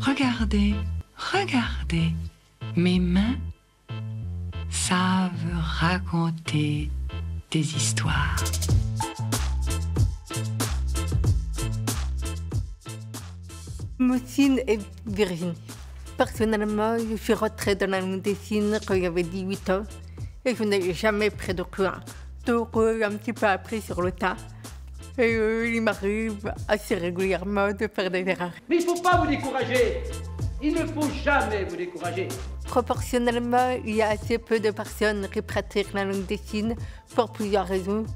Regardez, regardez, mes mains savent raconter des histoires. Mon signe est Virginie. Personnellement, je suis rentrée dans la langue des signes quand j'avais 18 ans et je n'ai jamais pris de cours. Donc, j'ai un petit peu appris sur le tas. Et il m'arrive assez régulièrement de faire des erreurs. Mais il ne faut pas vous décourager. Il ne faut jamais vous décourager. Proportionnellement, il y a assez peu de personnes qui pratiquent la langue des signes pour plusieurs raisons.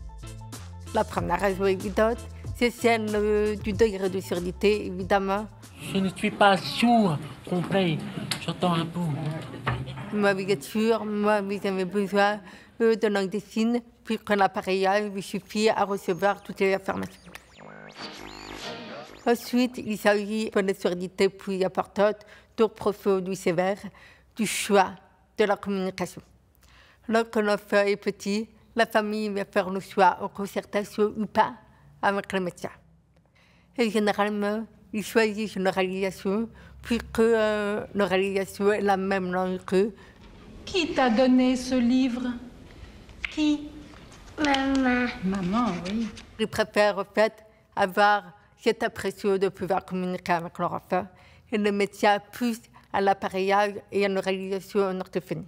La première raison évidente, c'est celle du degré de surdité, évidemment. Je ne suis pas sourd, complet, j'entends un peu. Moi, bien sûr, moi, j'avais besoin de langue des signes, puisqu'un appareillage lui suffit à recevoir toutes les informations. Ensuite, il s'agit pour les surdités plus importantes, donc profondes ou sévères, du choix de la communication. Lorsque l'enfant est petit, la famille va faire le choix en concertation ou pas avec le médecin. Et généralement, ils choisissent une réalisation, puisque l'oralisation est la même langue qu'eux. Qui t'a donné ce livre? Qui? Maman. Maman, oui. Ils préfèrent en fait avoir cette impression de pouvoir communiquer avec leur enfant. Et le médecin pousse à l'appareillage et à une réalisation en orthophonie.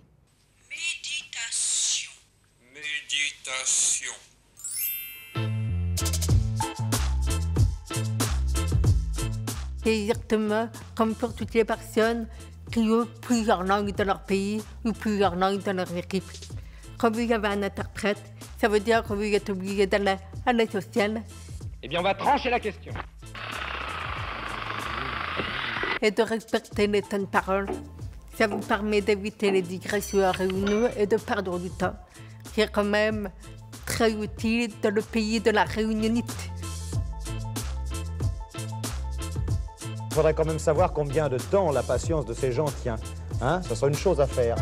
Méditation. Méditation. C'est exactement comme pour toutes les personnes qui ont plusieurs langues dans leur pays ou plusieurs langues dans leur équipe. Quand vous avez un interprète, ça veut dire que vous êtes obligé d'aller à l'essentiel. Eh bien, on va trancher la question. Et de respecter les temps de parole. Ça vous permet d'éviter les digressions à réunion et de perdre du temps, qui est quand même très utile dans le pays de la réunionnite. Il faudrait quand même savoir combien de temps la patience de ces gens tient. Hein, ça serait une chose à faire.